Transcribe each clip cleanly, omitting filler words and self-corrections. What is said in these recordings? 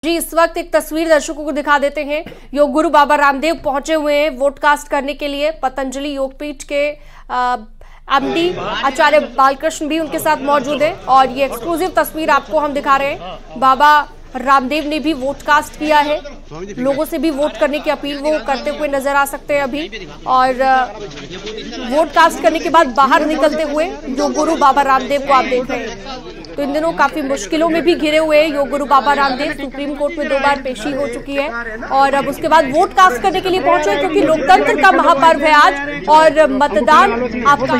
जी, इस वक्त एक तस्वीर दर्शकों को दिखा देते हैं। योग गुरु बाबा रामदेव पहुंचे हुए हैं वोट कास्ट करने के लिए। पतंजलि योगपीठ के एमडी आचार्य बालकृष्ण भी उनके साथ मौजूद है और ये एक्सक्लूसिव तस्वीर आपको हम दिखा रहे हैं। बाबा रामदेव ने भी वोट कास्ट किया है, लोगों से भी वोट करने की अपील वो करते हुए नजर आ सकते हैं अभी। और वोट कास्ट करने के बाद बाहर निकलते हुए योग गुरु बाबा रामदेव को आप देख रहे हैं। तो इन दिनों काफी मुश्किलों में भी घिरे हुए योग गुरु बाबा रामदेव। सुप्रीम कोर्ट में 2 बार पेशी हो चुकी है और अब उसके बाद वोट कास्ट करने के लिए पहुंचे, क्योंकि लोकतंत्र का महापर्व है आज और मतदान आपका।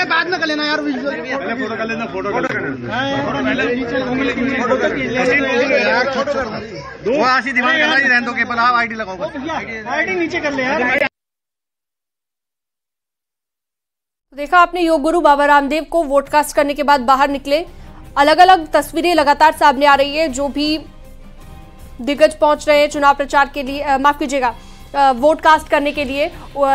बाद में कर लेना यार, फोटो कर लेना, फोटो कर दो आशी दिमाग रहने दो के आप आईडी लगाओ, आईडी नीचे कर ले यार। देखा आपने योग गुरु बाबा रामदेव को वोट कास्ट करने के बाद बाहर निकले। अलग अलग तस्वीरें लगातार सामने आ रही है। जो भी दिग्गज पहुंच रहे हैं चुनाव प्रचार के लिए, माफ कीजिएगा, वोट कास्ट करने के लिए,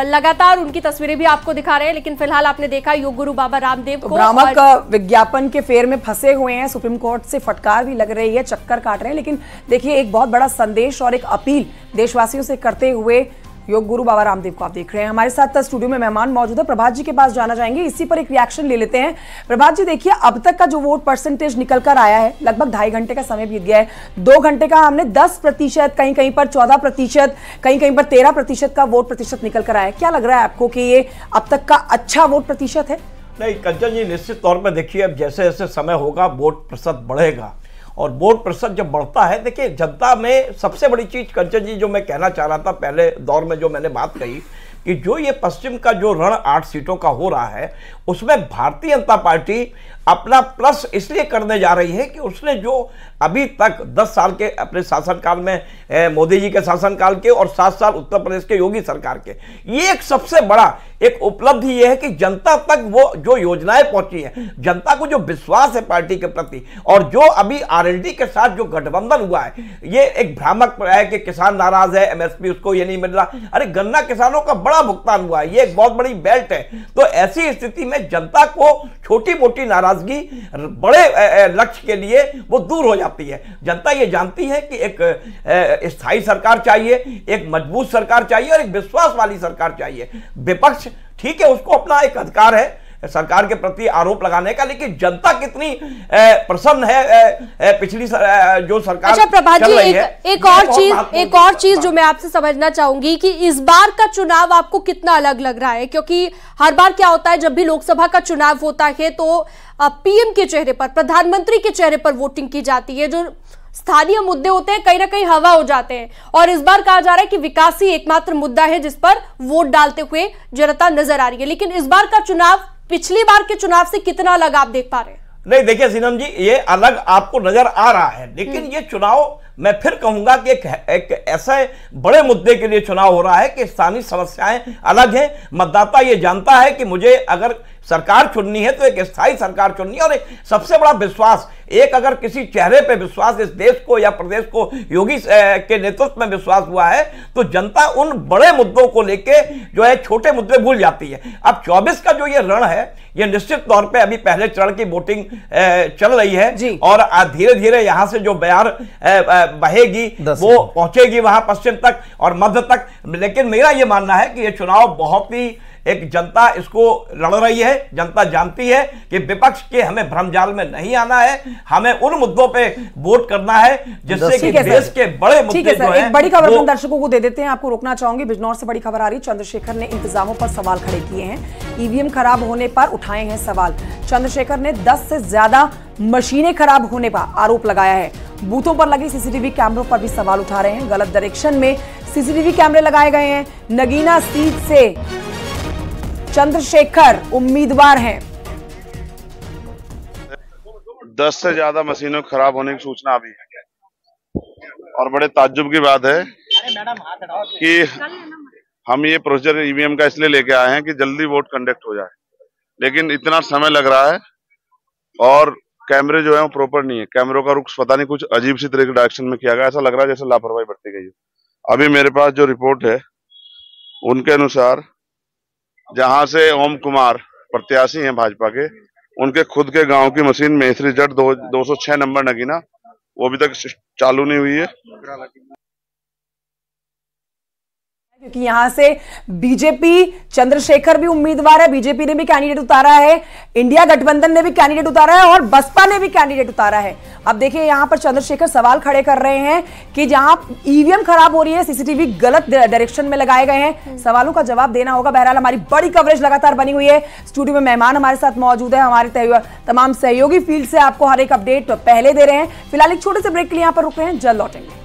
लगातार उनकी तस्वीरें भी आपको दिखा रहे हैं। लेकिन फिलहाल आपने देखा योग गुरु बाबा रामदेव को भ्रामक विज्ञापन के फेर में फंसे हुए हैं। सुप्रीम कोर्ट से फटकार भी लग रही है, चक्कर काट रहे हैं। लेकिन देखिए, एक बहुत बड़ा संदेश और एक अपील देशवासियों से करते हुए योग गुरु बाबा रामदेव को आप देख रहे हैं। हमारे साथ स्टूडियो में मेहमान मौजूद है, प्रभात जी के पास जाना चाहेंगे, इसी पर एक रिएक्शन ले लेते हैं। प्रभात जी, देखिए, अब तक का जो वोट परसेंटेज निकल कर आया है, लगभग 2.5 घंटे का समय बीत गया है। 2 घंटे का हमने 10%, कहीं कहीं पर 14%, कहीं कहीं पर 13% का वोट प्रतिशत निकल कर आया है। क्या लग रहा है आपको कि ये अब तक का अच्छा वोट प्रतिशत है? नहीं कंचन जी, निश्चित तौर पर देखिए, अब जैसे जैसे समय होगा वोट प्रतिशत बढ़ेगा और वोट प्रतिशत जब बढ़ता है, देखिए जनता में सबसे बड़ी चीज कंचन जी जो मैं कहना चाह रहा था पहले दौर में, जो मैंने बात कही कि जो ये पश्चिम का जो रण 8 सीटों का हो रहा है, उसमें भारतीय जनता पार्टी अपना प्लस इसलिए करने जा रही है कि उसने जो अभी तक 10 साल के अपने शासनकाल में मोदी जी के शासनकाल के और 7 साल उत्तर प्रदेश के योगी सरकार के, ये एक सबसे बड़ा एक उपलब्धि ये है कि जनता तक वो जो योजनाएं पहुंची हैं, जनता को जो विश्वास है पार्टी के प्रति, और जो अभी आरएलडी के साथ जो गठबंधन हुआ है, ये एक भ्रामक है कि किसान नाराज है, एमएसपी उसको ये नहीं मिल रहा। अरे गन्ना किसानों का बड़ा भुगतान हुआ है, ये एक बहुत बड़ी बेल्ट है। तो ऐसी स्थिति में जनता को छोटी मोटी नाराजगी बड़े लक्ष्य के लिए वो दूर हो जाती है। जनता ये जानती है कि एक स्थायी सरकार चाहिए, एक मजबूत सरकार चाहिए और एक विश्वास वाली सरकार चाहिए। विपक्ष ठीक है, उसको अपना एक अधिकार है सरकार के प्रति आरोप लगाने का, लेकिन जनता कितनी प्रसन्न है पिछली जो सरकार। अच्छा प्रभात जी, एक और चीज जो मैं आपसे समझना चाहूंगी कि इस बार का चुनाव आपको कितना अलग लग रहा है, क्योंकि हर बार क्या होता है जब भी लोकसभा का चुनाव होता है तो पीएम के चेहरे पर, प्रधानमंत्री के चेहरे पर वोटिंग की जाती है, जो स्थानीय मुद्दे होते हैं कहीं ना कहीं हवा हो जाते हैं। और इस बार कहा जा रहा है कि विकास ही एकमात्र मुद्दा है जिस पर वोट डालते हुए जनता नजर आ रही है। लेकिन इस बार का चुनाव पिछली बार के चुनाव से कितना अलग आप देख पा रहे हैं? नहीं देखिए सीनम जी, ये अलग आपको नजर आ रहा है, लेकिन ये चुनाव मैं फिर कहूंगा कि एक ऐसे बड़े मुद्दे के लिए चुनाव हो रहा है कि स्थानीय समस्याएं अलग हैं। मतदाता ये जानता है कि मुझे अगर सरकार चुननी है तो एक स्थायी सरकार चुननी है, और एक सबसे बड़ा विश्वास, एक अगर किसी चेहरे पे विश्वास इस देश को या प्रदेश को योगी के नेतृत्व में विश्वास हुआ है, तो जनता उन बड़े मुद्दों को लेके जो है छोटे मुद्दे भूल जाती है। अब 24 का जो ये रण है, ये निश्चित तौर पे अभी पहले चरण की वोटिंग चल रही है और धीरे धीरे यहां से जो बयार बहेगी वो पहुंचेगी वहां पश्चिम तक और मध्य तक। लेकिन मेरा ये मानना है कि ये चुनाव बहुत ही एक जनता इसको लड़ रही है। जनता जानती है कि विपक्ष के हमें भ्रमजाल में नहीं आना है, हमें उन मुद्दों पे वोट करना है जिससे कि देश के बड़े मुद्दे जो हैं। एक बड़ी खबर हम दर्शकों को दे देते हैं, आपको रोकना चाहूंगी। बिजनौर से बड़ी खबर आ रही, चंद्रशेखर ने इंतजामों पर सवाल खड़े किए हैं, ईवीएम खराब होने पर उठाए हैं सवाल। चंद्रशेखर ने 10 से ज्यादा मशीनें खराब होने पर आरोप लगाया है। बूथों पर लगे सीसीटीवी कैमरों पर भी सवाल उठा रहे हैं। गलत डायरेक्शन में सीसीटीवी कैमरे लगाए गए हैं। नगीना सीट से चंद्रशेखर उम्मीदवार हैं। 10 से ज्यादा मशीनों खराब होने की सूचना अभी है और बड़े ताज्जुब की बात है कि हम ये प्रोसीजर ईवीएम का इसलिए लेके आए हैं कि जल्दी वोट कंडक्ट हो जाए, लेकिन इतना समय लग रहा है और कैमरे जो है वो प्रॉपर नहीं है। कैमरों का रुख पता नहीं कुछ अजीब सी तरह के डायरेक्शन में किया गया, ऐसा लग रहा है जैसे लापरवाही बरती गई है। अभी मेरे पास जो रिपोर्ट है उनके अनुसार जहां से ओम कुमार प्रत्याशी हैं भाजपा के, उनके खुद के गांव की मशीन मेसरी जट 206 नंबर नगीना, वो अभी तक चालू नहीं हुई है। क्योंकि यहां से बीजेपी चंद्रशेखर भी उम्मीदवार है, बीजेपी ने भी कैंडिडेट उतारा है, इंडिया गठबंधन ने भी कैंडिडेट उतारा है और बसपा ने भी कैंडिडेट उतारा है। अब देखिए यहां पर चंद्रशेखर सवाल खड़े कर रहे हैं कि जहां ईवीएम खराब हो रही है, सीसीटीवी गलत डायरेक्शन में लगाए गए हैं, सवालों का जवाब देना होगा। बहरहाल हमारी बड़ी कवरेज लगातार बनी हुई है, स्टूडियो में मेहमान हमारे साथ मौजूद है, हमारे तमाम सहयोगी फील्ड से आपको हर एक अपडेट पहले दे रहे हैं। फिलहाल एक छोटे से ब्रेक के लिए यहां पर रुक रहे हैं, जल्द लौटेंगे।